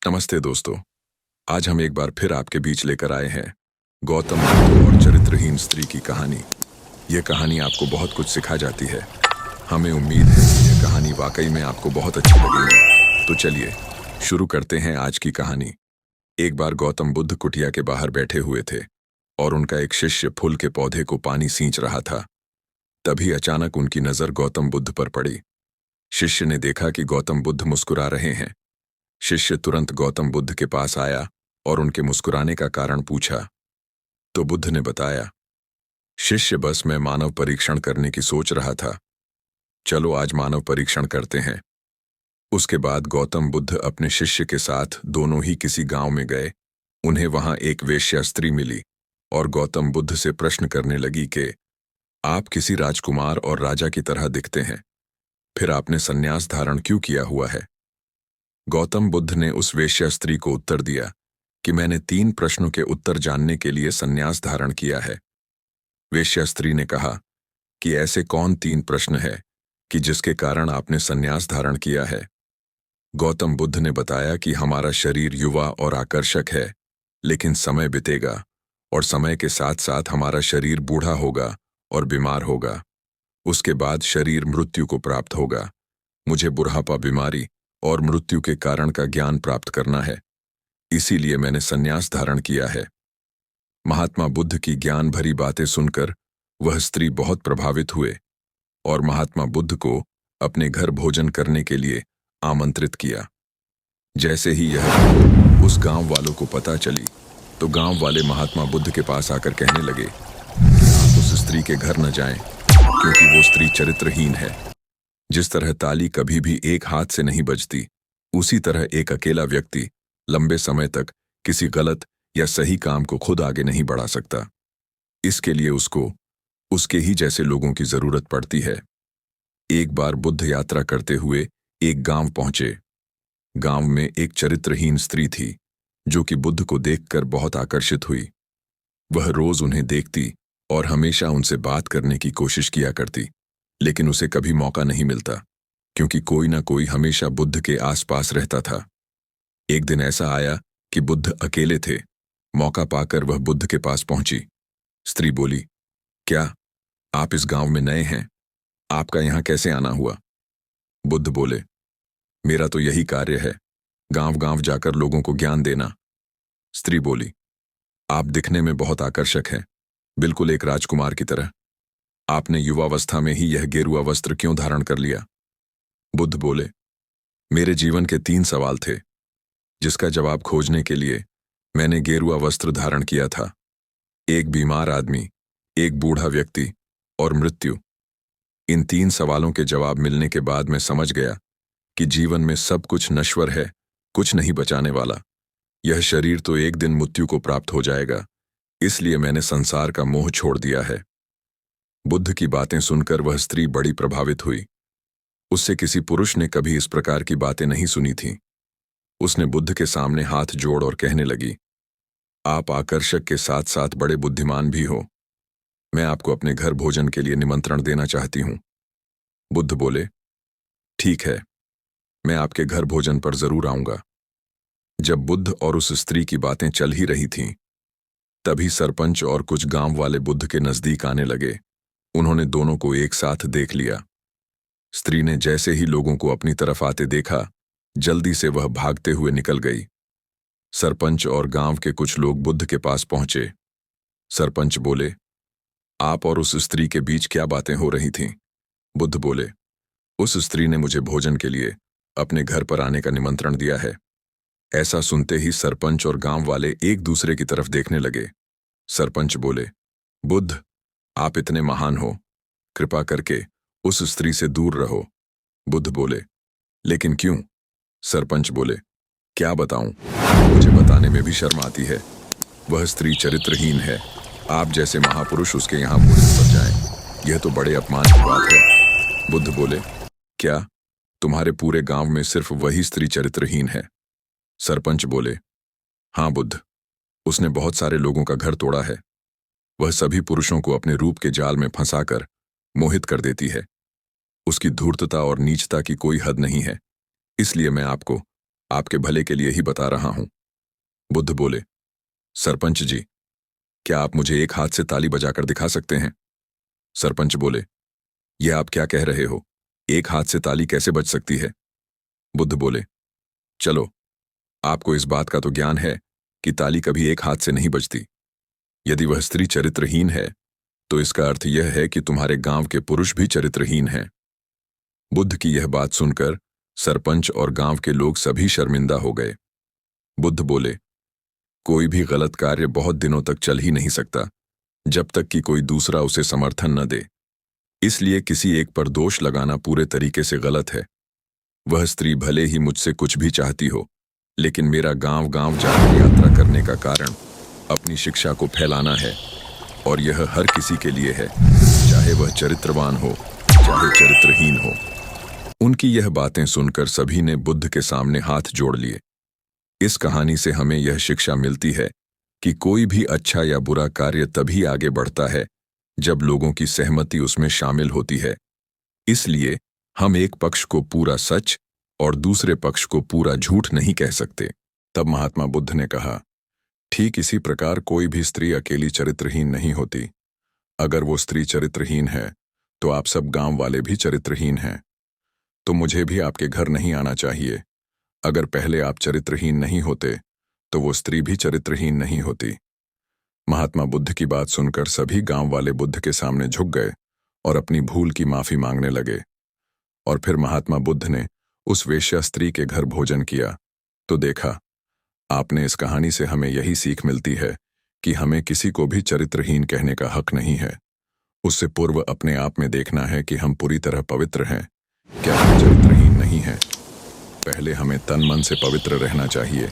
नमस्ते दोस्तों। आज हम एक बार फिर आपके बीच लेकर आए हैं गौतम बुद्ध और चरित्रहीन स्त्री की कहानी। यह कहानी आपको बहुत कुछ सिखा जाती है। हमें उम्मीद है कि यह कहानी वाकई में आपको बहुत अच्छी लगेगी। तो चलिए शुरू करते हैं आज की कहानी। एक बार गौतम बुद्ध कुटिया के बाहर बैठे हुए थे और उनका एक शिष्य फूल के पौधे को पानी सींच रहा था। तभी अचानक उनकी नजर गौतम बुद्ध पर पड़ी। शिष्य ने देखा कि गौतम बुद्ध मुस्कुरा रहे हैं। शिष्य तुरंत गौतम बुद्ध के पास आया और उनके मुस्कुराने का कारण पूछा। तो बुद्ध ने बताया, शिष्य बस मैं मानव परीक्षण करने की सोच रहा था। चलो आज मानव परीक्षण करते हैं। उसके बाद गौतम बुद्ध अपने शिष्य के साथ दोनों ही किसी गांव में गए। उन्हें वहां एक वेश्या स्त्री मिली और गौतम बुद्ध से प्रश्न करने लगी कि आप किसी राजकुमार और राजा की तरह दिखते हैं, फिर आपने संन्यास धारण क्यों किया हुआ है? गौतम बुद्ध ने उस वेश्या स्त्री को उत्तर दिया कि मैंने 3 प्रश्नों के उत्तर जानने के लिए संन्यास धारण किया है। वेश्या स्त्री ने कहा कि ऐसे कौन 3 प्रश्न है कि जिसके कारण आपने संन्यास धारण किया है? गौतम बुद्ध ने बताया कि हमारा शरीर युवा और आकर्षक है, लेकिन समय बीतेगा और समय के साथ साथ हमारा शरीर बूढ़ा होगा और बीमार होगा। उसके बाद शरीर मृत्यु को प्राप्त होगा। मुझे बुढ़ापा, बीमारी और मृत्यु के कारण का ज्ञान प्राप्त करना है, इसीलिए मैंने संन्यास धारण किया है। महात्मा बुद्ध की ज्ञान भरी बातें सुनकर वह स्त्री बहुत प्रभावित हुए और महात्मा बुद्ध को अपने घर भोजन करने के लिए आमंत्रित किया। जैसे ही यह बात उस गांव वालों को पता चली, तो गांव वाले महात्मा बुद्ध के पास आकर कहने लगे कि आप उस स्त्री के घर न जाएं, क्योंकि वो स्त्री चरित्रहीन है। जिस तरह ताली कभी भी एक हाथ से नहीं बजती, उसी तरह एक अकेला व्यक्ति लंबे समय तक किसी गलत या सही काम को खुद आगे नहीं बढ़ा सकता। इसके लिए उसको उसके ही जैसे लोगों की जरूरत पड़ती है। एक बार बुद्ध यात्रा करते हुए एक गांव पहुंचे। गांव में एक चरित्रहीन स्त्री थी जो कि बुद्ध को देखकर बहुत आकर्षित हुई। वह रोज उन्हें देखती और हमेशा उनसे बात करने की कोशिश किया करती, लेकिन उसे कभी मौका नहीं मिलता, क्योंकि कोई ना कोई हमेशा बुद्ध के आसपास रहता था। एक दिन ऐसा आया कि बुद्ध अकेले थे। मौका पाकर वह बुद्ध के पास पहुंची। स्त्री बोली, क्या आप इस गांव में नए हैं? आपका यहां कैसे आना हुआ? बुद्ध बोले, मेरा तो यही कार्य है, गांव गांव जाकर लोगों को ज्ञान देना। स्त्री बोली, आप दिखने में बहुत आकर्षक हैं, बिल्कुल एक राजकुमार की तरह। आपने युवावस्था में ही यह गेरुआ वस्त्र क्यों धारण कर लिया? बुद्ध बोले, मेरे जीवन के 3 सवाल थे, जिसका जवाब खोजने के लिए मैंने गेरुआ वस्त्र धारण किया था। एक बीमार आदमी, एक बूढ़ा व्यक्ति और मृत्यु। इन 3 सवालों के जवाब मिलने के बाद मैं समझ गया कि जीवन में सब कुछ नश्वर है, कुछ नहीं बचाने वाला। यह शरीर तो एक दिन मृत्यु को प्राप्त हो जाएगा, इसलिए मैंने संसार का मोह छोड़ दिया है। बुद्ध की बातें सुनकर वह स्त्री बड़ी प्रभावित हुई। उससे किसी पुरुष ने कभी इस प्रकार की बातें नहीं सुनी थीं। उसने बुद्ध के सामने हाथ जोड़ और कहने लगी, आप आकर्षक के साथ साथ बड़े बुद्धिमान भी हो। मैं आपको अपने घर भोजन के लिए निमंत्रण देना चाहती हूं। बुद्ध बोले, ठीक है, मैं आपके घर भोजन पर जरूर आऊंगा। जब बुद्ध और उस स्त्री की बातें चल ही रही थीं, तभी सरपंच और कुछ गांव वाले बुद्ध के नजदीक आने लगे। उन्होंने दोनों को एक साथ देख लिया। स्त्री ने जैसे ही लोगों को अपनी तरफ आते देखा, जल्दी से वह भागते हुए निकल गई। सरपंच और गांव के कुछ लोग बुद्ध के पास पहुंचे। सरपंच बोले, आप और उस स्त्री के बीच क्या बातें हो रही थीं? बुद्ध बोले, उस स्त्री ने मुझे भोजन के लिए अपने घर पर आने का निमंत्रण दिया है। ऐसा सुनते ही सरपंच और गांव वाले एक दूसरे की तरफ देखने लगे। सरपंच बोले, बुद्ध, आप इतने महान हो, कृपा करके उस स्त्री से दूर रहो। बुद्ध बोले, लेकिन क्यों? सरपंच बोले, क्या बताऊं, मुझे बताने में भी शर्म आती है। वह स्त्री चरित्रहीन है। आप जैसे महापुरुष उसके यहां भोजन पर जाएं, यह तो बड़े अपमान की बात है। बुद्ध बोले, क्या तुम्हारे पूरे गांव में सिर्फ वही स्त्री चरित्रहीन है? सरपंच बोले, हाँ बुद्ध, उसने बहुत सारे लोगों का घर तोड़ा है। वह सभी पुरुषों को अपने रूप के जाल में फंसाकर मोहित कर देती है। उसकी धूर्तता और नीचता की कोई हद नहीं है। इसलिए मैं आपको आपके भले के लिए ही बता रहा हूं। बुद्ध बोले, सरपंच जी, क्या आप मुझे एक हाथ से ताली बजाकर दिखा सकते हैं? सरपंच बोले, यह आप क्या कह रहे हो? एक हाथ से ताली कैसे बज सकती है? बुद्ध बोले, चलो, आपको इस बात का तो ज्ञान है कि ताली कभी एक हाथ से नहीं बजती। यदि वह स्त्री चरित्रहीन है तो इसका अर्थ यह है कि तुम्हारे गांव के पुरुष भी चरित्रहीन हैं। बुद्ध की यह बात सुनकर सरपंच और गांव के लोग सभी शर्मिंदा हो गए। बुद्ध बोले, कोई भी गलत कार्य बहुत दिनों तक चल ही नहीं सकता जब तक कि कोई दूसरा उसे समर्थन न दे। इसलिए किसी एक पर दोष लगाना पूरे तरीके से गलत है। वह स्त्री भले ही मुझसे कुछ भी चाहती हो, लेकिन मेरा गांव गांव जाकर यात्रा करने का कारण अपनी शिक्षा को फैलाना है, और यह हर किसी के लिए है, चाहे वह चरित्रवान हो चाहे चरित्रहीन हो। उनकी यह बातें सुनकर सभी ने बुद्ध के सामने हाथ जोड़ लिए। इस कहानी से हमें यह शिक्षा मिलती है कि कोई भी अच्छा या बुरा कार्य तभी आगे बढ़ता है जब लोगों की सहमति उसमें शामिल होती है। इसलिए हम एक पक्ष को पूरा सच और दूसरे पक्ष को पूरा झूठ नहीं कह सकते। तब महात्मा बुद्ध ने कहा, ठीक इसी प्रकार कोई भी स्त्री अकेली चरित्रहीन नहीं होती। अगर वो स्त्री चरित्रहीन है तो आप सब गांव वाले भी चरित्रहीन हैं। तो मुझे भी आपके घर नहीं आना चाहिए। अगर पहले आप चरित्रहीन नहीं होते तो वो स्त्री भी चरित्रहीन नहीं होती। महात्मा बुद्ध की बात सुनकर सभी गांव वाले बुद्ध के सामने झुक गए और अपनी भूल की माफी मांगने लगे। और फिर महात्मा बुद्ध ने उस वेश्या स्त्री के घर भोजन किया। तो देखा, आपने इस कहानी से हमें यही सीख मिलती है कि हमें किसी को भी चरित्रहीन कहने का हक नहीं है। उससे पूर्व अपने आप में देखना है कि हम पूरी तरह पवित्र हैं, क्या हम चरित्रहीन नहीं हैं। पहले हमें तन मन से पवित्र रहना चाहिए,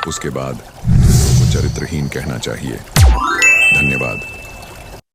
उसके बाद दूसरों को चरित्रहीन कहना चाहिए। धन्यवाद।